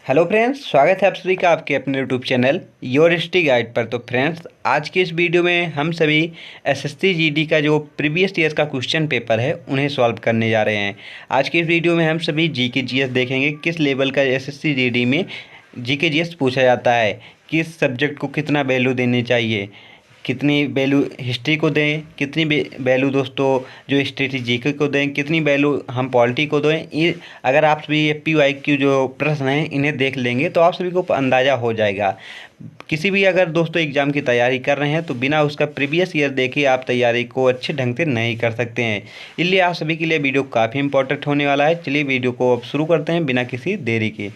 Hello friends, स्वागत है आप सभी का आपके अपने YouTube channel your history guide पर। तो फ्रेंड्स, आज की इस वीडियो में हम सभी एसएससी जीडी का जो प्रीवियस ईयर का क्वेश्चन पेपर है उन्हें सॉल्व करने जा रहे हैं। आज की इस वीडियो में हम सभी जीके जीएस देखेंगे, किस लेवल का एसएससी जीडी में जीके जीएस पूछा जाता है, किस सब्जेक्ट को कितना वैल्यू देनी चाहिए, कितनी वैल्यू हिस्ट्री को दें, कितनी वैल्यू दोस्तों जो स्ट्रेटी जीके को दें, कितनी वैल्यू हम पॉलिटी को दें। ये अगर आप सभी ये PYQ जो प्रश्न हैं इन्हें देख लेंगे तो आप सभी को अंदाज़ा हो जाएगा। किसी भी अगर दोस्तों एग्ज़ाम की तैयारी कर रहे हैं तो बिना उसका प्रीवियस ईयर देखे आप तैयारी को अच्छे ढंग से नहीं कर सकते हैं। इसलिए आप सभी के लिए वीडियो काफ़ी इंपॉर्टेंट होने वाला है। चलिए वीडियो को अब शुरू करते हैं बिना किसी देरी के।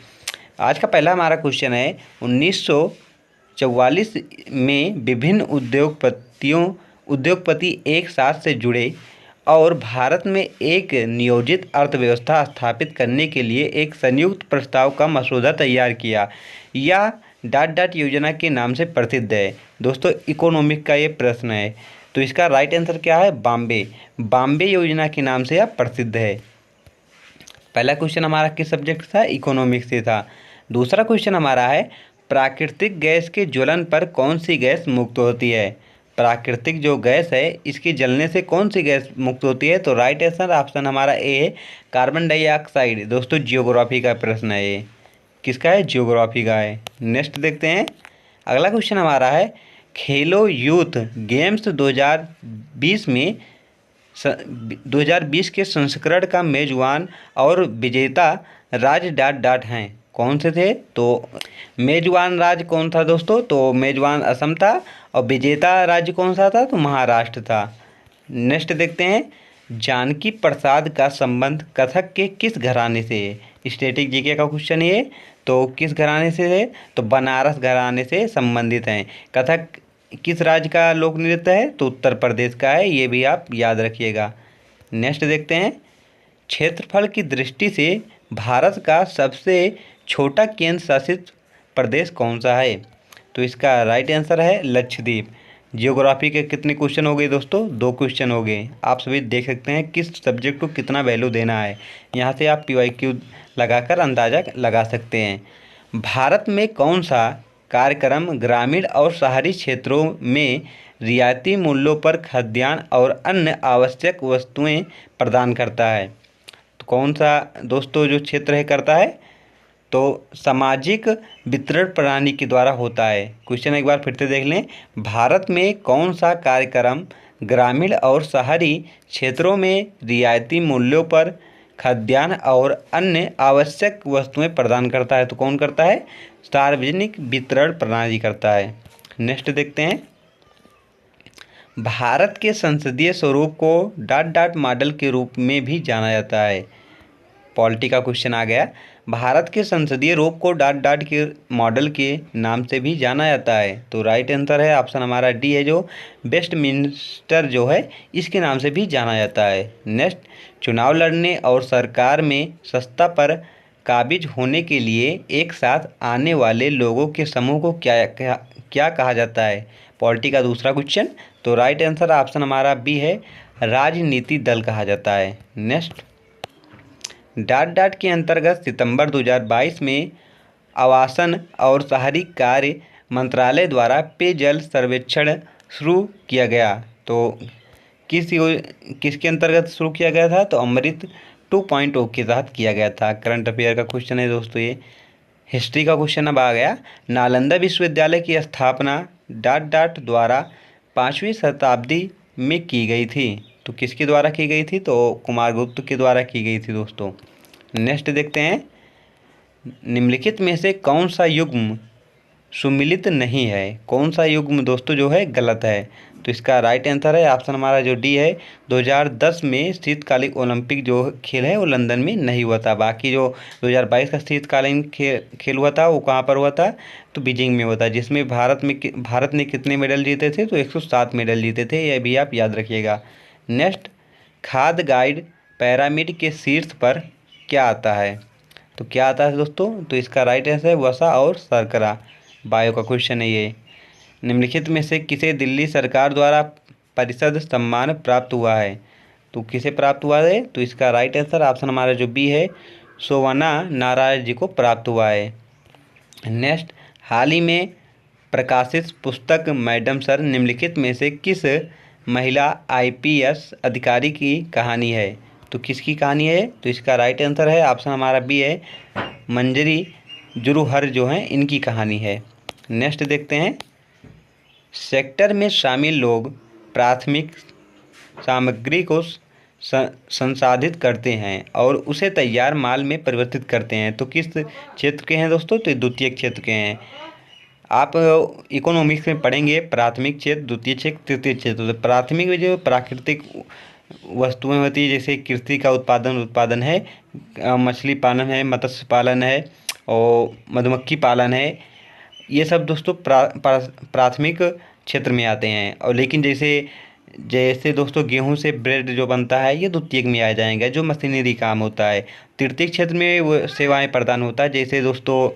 आज का पहला हमारा क्वेश्चन है 1944 में विभिन्न उद्योगपति एक साथ से जुड़े और भारत में एक नियोजित अर्थव्यवस्था स्थापित करने के लिए एक संयुक्त प्रस्ताव का मसौदा तैयार किया। यह डॉट योजना के नाम से प्रसिद्ध है। दोस्तों, इकोनॉमिक का ये प्रश्न है, तो इसका राइट आंसर क्या है? बॉम्बे योजना के नाम से यह प्रसिद्ध है। पहला क्वेश्चन हमारा किस सब्जेक्ट था? इकोनॉमिक्स से था। दूसरा क्वेश्चन हमारा है प्राकृतिक गैस के ज्वलन पर कौन सी गैस मुक्त होती है? प्राकृतिक जो गैस है इसके जलने से कौन सी गैस मुक्त होती है? तो राइट आंसर ऑप्शन हमारा ए है, कार्बन डाइऑक्साइड। दोस्तों, जियोग्राफी का प्रश्न है ये। किसका है? जियोग्राफी का है। नेक्स्ट देखते हैं। अगला क्वेश्चन हमारा है खेलो यूथ गेम्स 2020 में 2020 के संस्करण का मेजबान और विजेता राज्य डॉट हैं। कौन से थे? तो मेजबान राज्य कौन था दोस्तों? तो मेजबान असम था और विजेता राज्य कौन सा था? तो महाराष्ट्र था। नेक्स्ट देखते हैं। जानकी प्रसाद का संबंध कथक के किस घराने से है? स्टैटिक जीके का क्वेश्चन ये। तो किस घराने से है? तो बनारस घराने से संबंधित हैं। कथक किस राज्य का लोक नृत्य है? तो उत्तर प्रदेश का है। ये भी आप याद रखिएगा। नेक्स्ट देखते हैं। क्षेत्रफल की दृष्टि से भारत का सबसे छोटा केंद्र शासित प्रदेश कौन सा है? तो इसका राइट आंसर है लक्षद्वीप। जियोग्राफी के कितने क्वेश्चन हो गए दोस्तों? 2 क्वेश्चन हो गए। आप सभी देख सकते हैं किस सब्जेक्ट को कितना वैल्यू देना है। यहाँ से आप PYQ लगाकर अंदाज़ा लगा सकते हैं। भारत में कौन सा कार्यक्रम ग्रामीण और शहरी क्षेत्रों में रियायती मूल्यों पर खाद्यान्न और अन्य आवश्यक वस्तुएं प्रदान करता है? तो कौन सा दोस्तों जो क्षेत्र है करता है? तो सामाजिक वितरण प्रणाली के द्वारा होता है। क्वेश्चन एक बार फिर से देख लें। भारत में कौन सा कार्यक्रम ग्रामीण और शहरी क्षेत्रों में रियायती मूल्यों पर खाद्यान्न और अन्य आवश्यक वस्तुएं प्रदान करता है? तो कौन करता है? सार्वजनिक वितरण प्रणाली करता है। नेक्स्ट देखते हैं। भारत के संसदीय स्वरूप को डॉट मॉडल के रूप में भी जाना जाता है। पॉलिटी का क्वेश्चन आ गया। भारत के संसदीय रूप को डॉट के मॉडल के नाम से भी जाना जाता है। तो राइट आंसर है ऑप्शन हमारा डी है, जो वेस्टमिंस्टर जो है इसके नाम से भी जाना जाता है। नेक्स्ट, चुनाव लड़ने और सरकार में सत्ता पर काबिज होने के लिए एक साथ आने वाले लोगों के समूह को क्या कहा जाता है? पॉलिटी का दूसरा क्वेश्चन। तो राइट आंसर ऑप्शन हमारा बी है, राजनीति दल कहा जाता है। नेक्स्ट, डॉट के अंतर्गत सितंबर 2022 में आवासन और शहरी कार्य मंत्रालय द्वारा पेयजल सर्वेक्षण शुरू किया गया। तो किसके अंतर्गत शुरू किया गया था? तो अमृत 2.0 के तहत किया गया था। करंट अफेयर का क्वेश्चन है दोस्तों ये। हिस्ट्री का क्वेश्चन अब आ गया। नालंदा विश्वविद्यालय की स्थापना डॉट द्वारा 5वीं शताब्दी में की गई थी। तो किसके द्वारा की गई थी? तो कुमारगुप्त के द्वारा की गई थी दोस्तों। नेक्स्ट देखते हैं। निम्नलिखित में से कौन सा युग्म सुमिलित नहीं है? कौन सा युग्म दोस्तों जो है गलत है? तो इसका राइट आंसर है ऑप्शन हमारा जो डी है। 2010 में शीतकालीन ओलंपिक जो खेल है वो लंदन में नहीं हुआ था। बाकी जो 2022 का शीतकालीन खेल हुआ था वो कहाँ पर हुआ था? तो बीजिंग में हुआ था, जिसमें भारत ने कितने मेडल जीते थे? तो 107 मेडल जीते थे। यह भी आप याद रखिएगा। नेक्स्ट, खाद्य गाइड पैरामिड के शीर्ष पर क्या आता है? तो क्या आता है दोस्तों? तो इसका राइट आंसर है वसा और शर्करा। बायो का क्वेश्चन है ये। निम्नलिखित में से किसे दिल्ली सरकार द्वारा परिषद सम्मान प्राप्त हुआ है? तो किसे प्राप्त हुआ है? तो इसका राइट आंसर ऑप्शन हमारा जो बी है, सोवना नारायण जी को प्राप्त हुआ है। नेक्स्ट, हाल ही में प्रकाशित पुस्तक मैडम सर निम्नलिखित में से किस महिला आईपीएस अधिकारी की कहानी है? तो किसकी कहानी है? तो इसका राइट आंसर है ऑप्शन हमारा बी है, मंजरी जुरूहर जो हैं इनकी कहानी है। नेक्स्ट देखते हैं, सेक्टर में शामिल लोग प्राथमिक सामग्री को संसाधित करते हैं और उसे तैयार माल में परिवर्तित करते हैं। तो किस क्षेत्र के हैं दोस्तों? तो द्वितीयक क्षेत्र के हैं। आप इकोनॉमिक्स में पढ़ेंगे प्राथमिक क्षेत्र, द्वितीय क्षेत्र, तृतीय क्षेत्र। तो प्राथमिक में जो प्राकृतिक वस्तुएं होती है जैसे कृषि का उत्पादन है, मछली पालन है, मत्स्य पालन है और मधुमक्खी पालन है, ये सब दोस्तों प्राथमिक क्षेत्र में आते हैं। और लेकिन जैसे जैसे दोस्तों गेहूं से ब्रेड जो बनता है ये द्वितीयक में आ जाएगा, जो मशीनरी काम होता है। तृतीयक क्षेत्र में वो सेवाएं प्रदान होता है, जैसे दोस्तों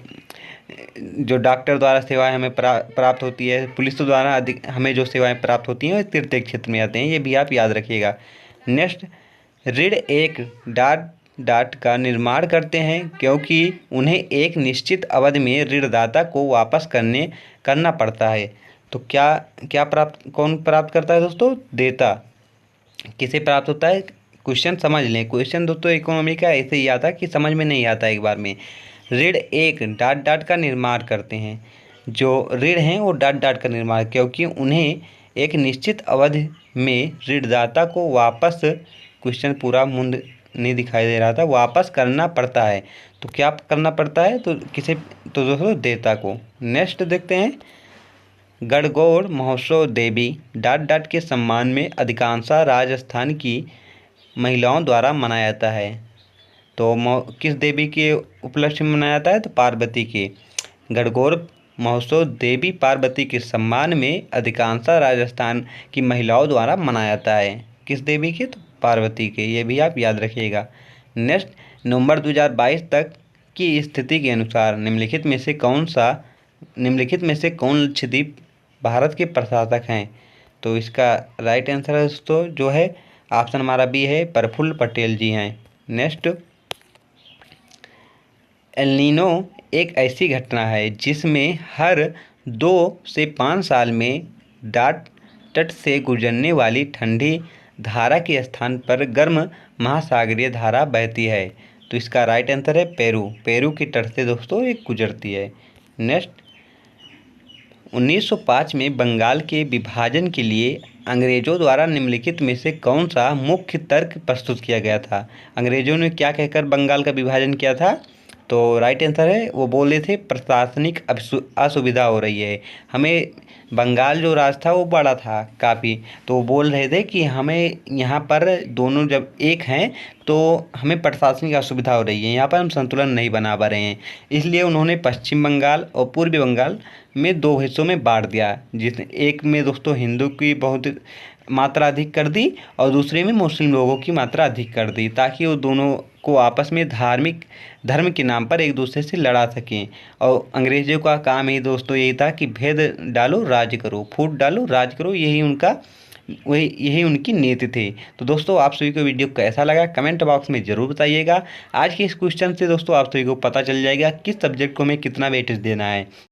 जो डॉक्टर द्वारा सेवाएं हमें प्राप्त होती है, पुलिस द्वारा अधिक हमें जो सेवाएं प्राप्त होती हैं तृतीयक क्षेत्र में आते हैं, ये भी आप याद रखिएगा। नेक्स्ट, ऋण एक डाट का निर्माण करते हैं क्योंकि उन्हें एक निश्चित अवधि में ऋणदाता को वापस करना पड़ता है। तो कौन प्राप्त करता है दोस्तों? देता। किसे प्राप्त होता है? क्वेश्चन समझ लें, क्वेश्चन दोस्तों इकोनॉमी का ऐसे ही आता कि समझ में नहीं आता एक बार में। ऋण एक डाट का निर्माण करते हैं, जो ऋण हैं वो डाट का निर्माण, क्योंकि उन्हें एक निश्चित अवधि में ऋणदाता को वापस, क्वेश्चन पूरा मुंद नहीं दिखाई दे रहा था, वापस करना पड़ता है। तो क्या करना पड़ता है? तो किसे? तो दोस्तों देता को। नेक्स्ट देखते हैं, गणगौर महोत्सव देवी डाट के सम्मान में अधिकांशतः राजस्थान की महिलाओं द्वारा मनाया जाता है। तो किस देवी के उपलक्ष्य में मनाया जाता है? तो पार्वती के। गणगौर महोत्सव देवी पार्वती के सम्मान में अधिकांशतः राजस्थान की महिलाओं द्वारा मनाया जाता है। किस देवी के? तो पार्वती के। ये भी आप याद रखिएगा। नेक्स्ट, नवंबर 2022 तक की स्थिति के अनुसार निम्नलिखित में से कौन लक्षद्वीप भारत के प्रशासक हैं? तो इसका राइट आंसर है दोस्तों जो है ऑप्शन हमारा बी है, प्रफुल्ल पटेल जी हैं। नेक्स्ट, एल नीनो एक ऐसी घटना है जिसमें हर 2 से 5 साल में तट से गुजरने वाली ठंडी धारा के स्थान पर गर्म महासागरीय धारा बहती है। तो इसका राइट आंसर है पेरू की तट से दोस्तों एक गुजरती है। नेक्स्ट, 1905 में बंगाल के विभाजन के लिए अंग्रेजों द्वारा निम्नलिखित में से कौन सा मुख्य तर्क प्रस्तुत किया गया था? अंग्रेजों ने क्या कहकर बंगाल का विभाजन किया था? तो राइट आंसर है, वो बोले थे प्रशासनिक असुविधा हो रही है हमें। बंगाल जो राज था वो बड़ा था काफ़ी, तो वो बोल रहे थे कि हमें यहाँ पर दोनों जब एक हैं तो हमें प्रशासनिक असुविधा हो रही है, यहाँ पर हम संतुलन नहीं बना पा रहे हैं। इसलिए उन्होंने पश्चिम बंगाल और पूर्वी बंगाल में 2 हिस्सों में बांट दिया, जिस एक में दोस्तों हिंदू की बहुत मात्रा अधिक कर दी और दूसरे में मुस्लिम लोगों की मात्रा अधिक कर दी, ताकि वो दोनों को आपस में धर्म के नाम पर एक दूसरे से लड़ा सकें। और अंग्रेज़ों का काम ही दोस्तों यही था कि भेद डालो राज करो, फूट डालो राज करो, यही उनकी नीति थी। तो दोस्तों आप सभी को वीडियो कैसा लगा कमेंट बॉक्स में ज़रूर बताइएगा। आज के इस क्वेश्चन से दोस्तों आप सभी को पता चल जाएगा किस सब्जेक्ट को हमें कितना वेटेज देना है।